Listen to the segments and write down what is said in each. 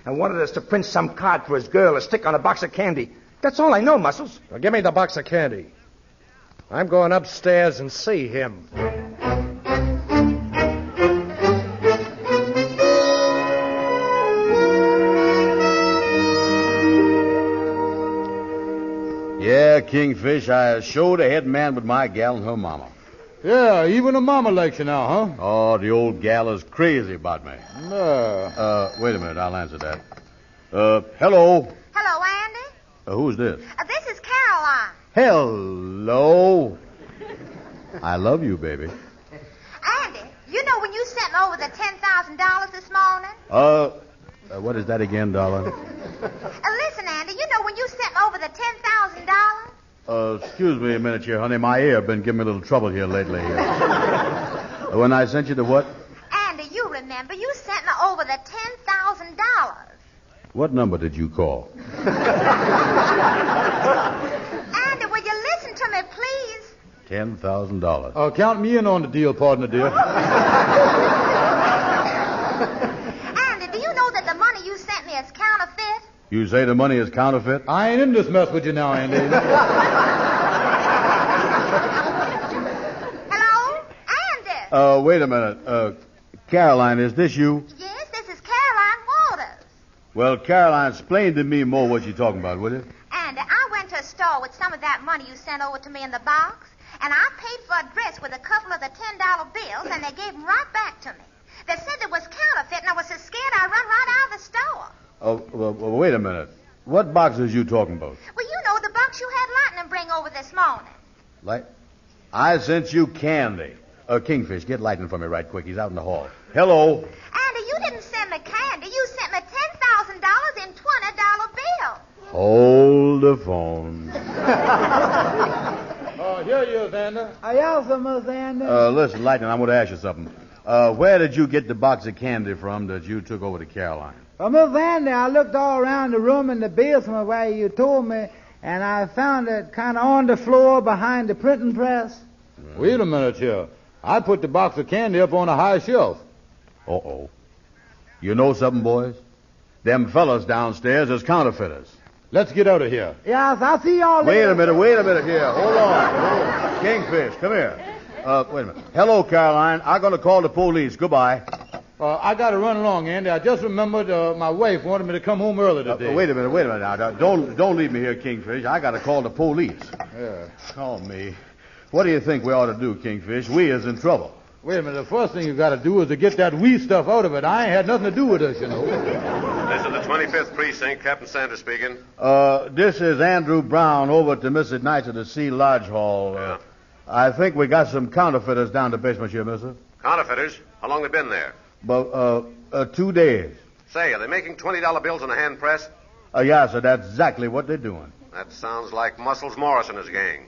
and wanted us to print some card for his girl to stick on a box of candy. That's all I know, Muscles. Now, give me the box of candy. I'm going upstairs and see him. Yeah, Kingfish, I showed a head man with my gal and her mama. Yeah, even the mama likes you now, huh? Oh, the old gal is crazy about me. Wait a minute, I'll answer that. Hello? Hello, Andy. Who's this? This is Caroline. Hello? I love you, baby. Andy, you know when you sent me over the $10,000 this morning? What is that again, darling? Listen, Andy, you know when you sent me over the $10,000? Excuse me a minute here, honey. My ear been giving me a little trouble here lately. When I sent you the what? Andy, you remember, you sent me over the $10,000. What number did you call? Andy, will you listen to me, please? $10,000. Count me in on the deal, partner, dear. Andy, do you know that the money you sent me is counterfeit? You say the money is counterfeit? I ain't in this mess with you now, Andy. Hello? Andy? Wait a minute. Caroline, is this you? Yes, this is Caroline Waters. Well, Caroline, explain to me more what you're talking about, will you? Andy, I went to a store with some of that money you sent over to me in the box, and I paid for a dress with a couple of the $10 bills, and they gave them right back to me. They said it was counterfeit, and I was so scared I run right out of the store. Well, wait a minute. What boxes you talking about? Well, you know, the box you had Lightning bring over this morning. I sent you candy. Kingfish, get Lightning for me right quick. He's out in the hall. Hello? Andy, you didn't send me candy. You sent me $10,000 in $20 bills. Hold the phone. Here you is, Andy. Yes, Miss Andy. Listen, Lightning, I'm going to ask you something. Where did you get the box of candy from that you took over to Caroline? Well, Miss Andy, I looked all around the room in the basement where you told me, and I found it kind of on the floor behind the printing press. Wait a minute here. I put the box of candy up on a high shelf. Uh-oh. You know something, boys? Them fellas downstairs is counterfeiters. Let's get out of here. Yes, I'll see y'all Wait later. a minute here. Hold on. Kingfish, come here. Wait a minute. Hello, Caroline. I'm going to call the police. Goodbye. I got to run along, Andy. I just remembered my wife wanted me to come home early today. Wait a minute now. Don't leave me here, Kingfish. I got to call the police. Yeah. Oh, me. What do you think we ought to do, Kingfish? We is in trouble. Wait a minute. The first thing you got to do is to get that wee stuff out of it. I ain't had nothing to do with this, you know. This is the 25th Precinct. Captain Sanders speaking. This is Andrew Brown over at the Mrs. Knights of the Sea Lodge Hall. Yeah. I think we got some counterfeiters down the basement here, mister. Counterfeiters? How long they been there? About 2 days. Say, are they making $20 bills in a hand press? Yeah, sir, that's exactly what they're doing. That sounds like Muscles Morris and his gang.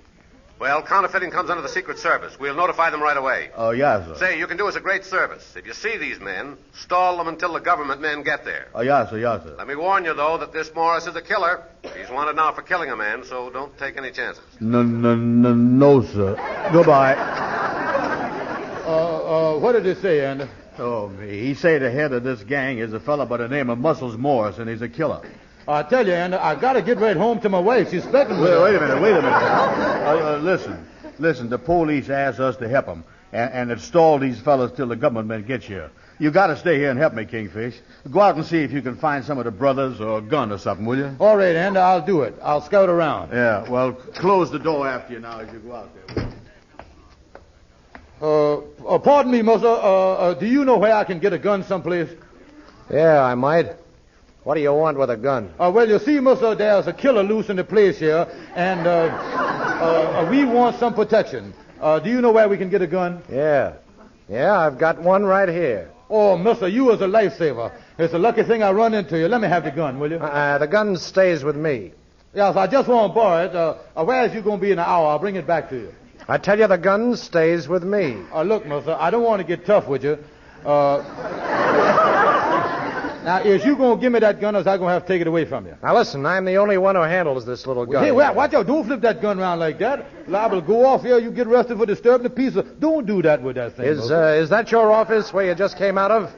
Well, counterfeiting comes under the Secret Service. We'll notify them right away. Yeah, sir. Say, you can do us a great service. If you see these men, stall them until the government men get there. Yeah, sir. Let me warn you, though, that this Morris is a killer. He's wanted now for killing a man, so don't take any chances. No, sir. Goodbye. What did he say, Andy? Oh, me. He say the head of this gang is a fella by the name of Muscles Morris, and he's a killer. I tell you, Andy, I got to get right home to my wife. She's expecting me. Wait a minute. Listen, the police asked us to help them and to stall these fellas till the government men get here. You got to stay here and help me, Kingfish. Go out and see if you can find some of the brothers or a gun or something, will you? All right, Andy, I'll do it. I'll scout around. Yeah, well, close the door after you now as you go out there. Pardon me, Muster. Do you know where I can get a gun someplace? Yeah, I might. What do you want with a gun? Well, you see, Muster, there's a killer loose in the place here, and we want some protection. Do you know where we can get a gun? Yeah, I've got one right here. Oh, Mister, you was a lifesaver. It's a lucky thing I run into you. Let me have the gun, will you? The gun stays with me. Yes, I just want to borrow it. Where is you going to be in an hour? I'll bring it back to you. I tell you, the gun stays with me. Look, Mister, I don't want to get tough with you. Now, is you going to give me that gun, or is I going to have to take it away from you? Now, listen, I'm the only one who handles this little gun. Hey, watch out. Don't flip that gun around like that. Liable to go off here. You get arrested for disturbing the peace. Don't do that with that thing. Is that your office where you just came out of?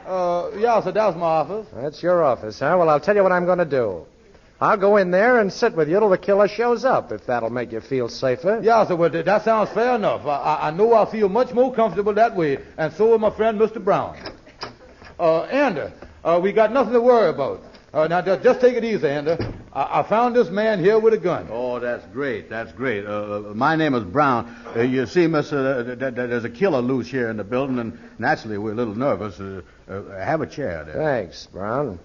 Yeah, sir, that's my office. That's your office, huh? Well, I'll tell you what I'm going to do. I'll go in there and sit with you till the killer shows up, if that'll make you feel safer. Yeah, sir, well, that sounds fair enough. I know I feel much more comfortable that way, and so will my friend, Mr. Brown. Andy, we got nothing to worry about. Now, just take it easy, Andy. I found this man here with a gun. Oh, that's great. That's great. My name is Brown. You see, mister, there's a killer loose here in the building, and naturally we're a little nervous. Have a chair there. Thanks, Brown.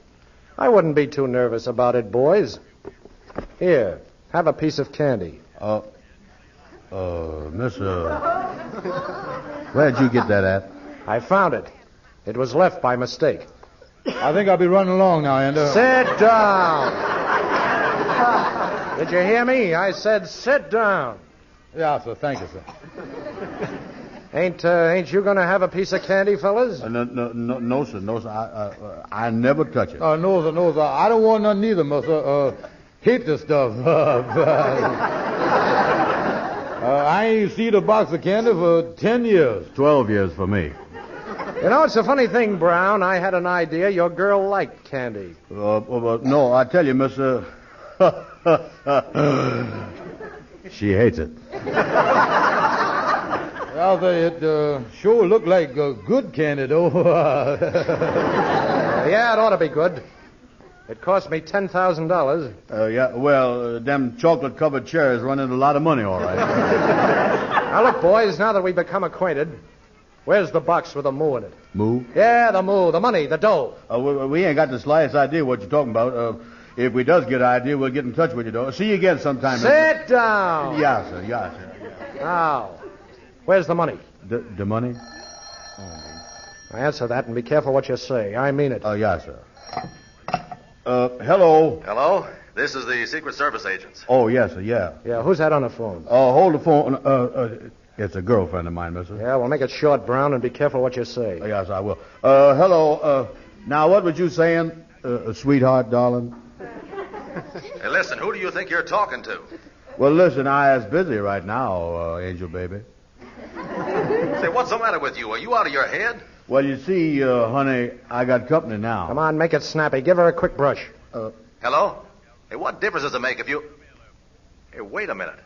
I wouldn't be too nervous about it, boys. Here, have a piece of candy. Mister, where'd you get that at? I found it. It was left by mistake. I think I'll be running along now, Andy. Sit down. Did you hear me? I said sit down. Yeah, sir. Thank you, sir. Ain't you going to have a piece of candy, fellas? No, sir. I never touch it. No, sir. I don't want none neither, mister. Hate this stuff. I ain't seen a box of candy for 10 years. 12 years for me. You know, it's a funny thing, Brown. I had an idea your girl liked candy. No, I tell you, mister, she hates it. Well, it sure looked like good candy, though. Yeah, it ought to be good. It cost me $10,000. Yeah, well, them chocolate-covered cherries run into a lot of money, all right. Now, look, boys, now that we've become acquainted, where's the box with the moo in it? Moo? Yeah, the moo, the money, the dough. We ain't got the slightest idea what you're talking about. If we does get an idea, we'll get in touch with you, though. See you again sometime. Sit down. Yeah, sir. Now, where's the money? The money? Answer that and be careful what you say. I mean it. Yeah, sir. Hello. Hello? This is the Secret Service agents. Oh, yes, sir, yeah. Yeah, who's that on the phone? Hold the phone. It's a girlfriend of mine, mister. Yeah, well, make it short, Brown, and be careful what you say. Yes, I will. Hello. Now, what was you saying, sweetheart, darling? Hey, listen, who do you think you're talking to? Well, listen, I is busy right now, Angel baby. Say, what's the matter with you? Are you out of your head? Well, you see, honey, I got company now. Come on, make it snappy. Give her a quick brush. Hello? Hey, what difference does it make if you... Hey, wait a minute.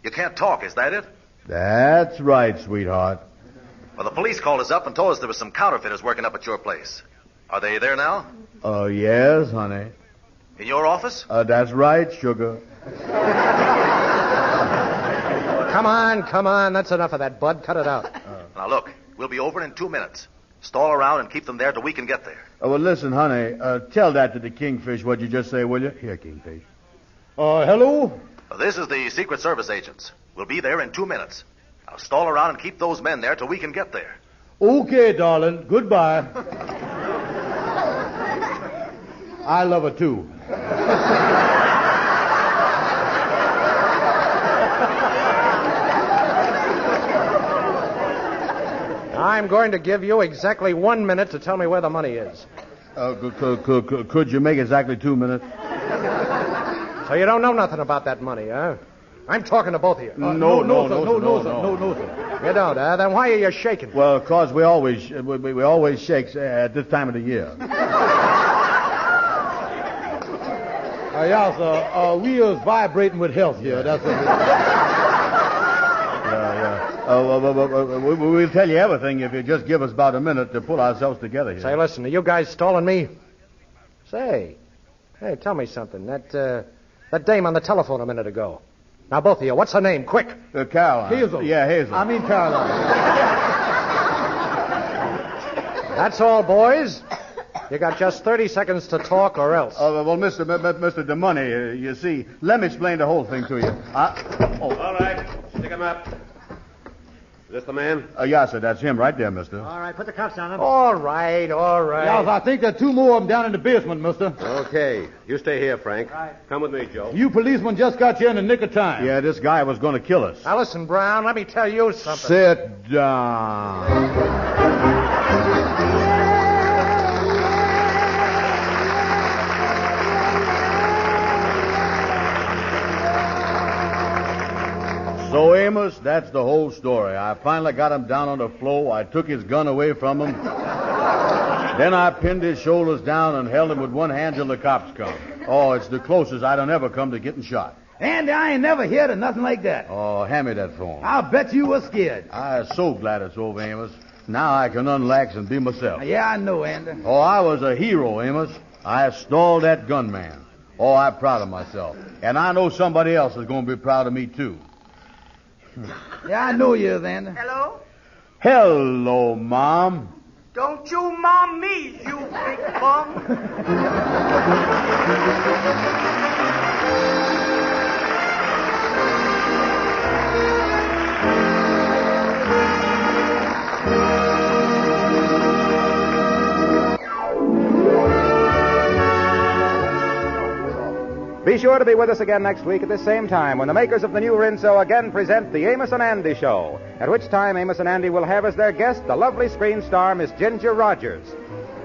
You can't talk, is that it? That's right, sweetheart. Well, the police called us up and told us there was some counterfeiters working up at your place. Are they there now? Yes, honey. In your office? That's right, sugar. Come on. That's enough of that, Bud. Cut it out. Now, look, we'll be over in 2 minutes. Stall around and keep them there till we can get there. Well, listen, honey, tell that to the Kingfish, what you just say, will you? Here, Kingfish. Hello? This is the Secret Service agents. We'll be there in 2 minutes. Now, stall around and keep those men there till we can get there. Okay, darling. Goodbye. I love her, too. I'm going to give you exactly 1 minute to tell me where the money is. Could you make exactly 2 minutes? So you don't know nothing about that money, huh? I'm talking to both of you. No, sir. You don't, huh? Then why are you shaking? Well, cause we always shake at this time of the year. Yeah, sir. We is vibrating with health here. That's what We'll tell you everything if you just give us about a minute to pull ourselves together here. Say, listen, are you guys stalling me? Say, hey, tell me something. That dame on the telephone a minute ago. Now, both of you, what's her name? Quick. Caroline. Hazel. Yeah, Hazel. I mean Caroline. That's all, boys. You got just 30 seconds to talk or else. Well, Mr. DeMoney, you see, let me explain the whole thing to you. All right, stick him up. Is this the man? Yeah, sir, that's him right there, mister. All right, put the cuffs on him. All right. Yeah, I think there are 2 more of them down in the basement, mister. Okay. You stay here, Frank. Right. Come with me, Joe. You policemen just got you in the nick of time. Yeah, this guy was going to kill us. Now, listen, Brown, let me tell you something. Sit down. So, Amos, that's the whole story. I finally got him down on the floor. I took his gun away from him. Then I pinned his shoulders down and held him with one hand till the cops come. Oh, it's the closest I'd ever come to getting shot. Andy, I ain't never heard of nothing like that. Oh, hand me that phone. I'll bet you were scared. I'm so glad it's over, Amos. Now I can unlax and be myself. Yeah, I know, Andy. Oh, I was a hero, Amos. I stalled that gunman. Oh, I'm proud of myself. And I know somebody else is going to be proud of me, too. Yeah, I know you is, Andy. Hello? Hello, Mom. Don't you mom me, you big bum. Be sure to be with us again next week at this same time when the makers of the new Rinso again present the Amos and Andy Show, at which time Amos and Andy will have as their guest the lovely screen star, Miss Ginger Rogers.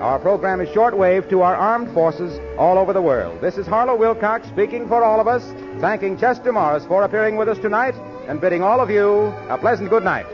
Our program is shortwave to our armed forces all over the world. This is Harlow Wilcox speaking for all of us, thanking Chester Morris for appearing with us tonight, and bidding all of you a pleasant good night.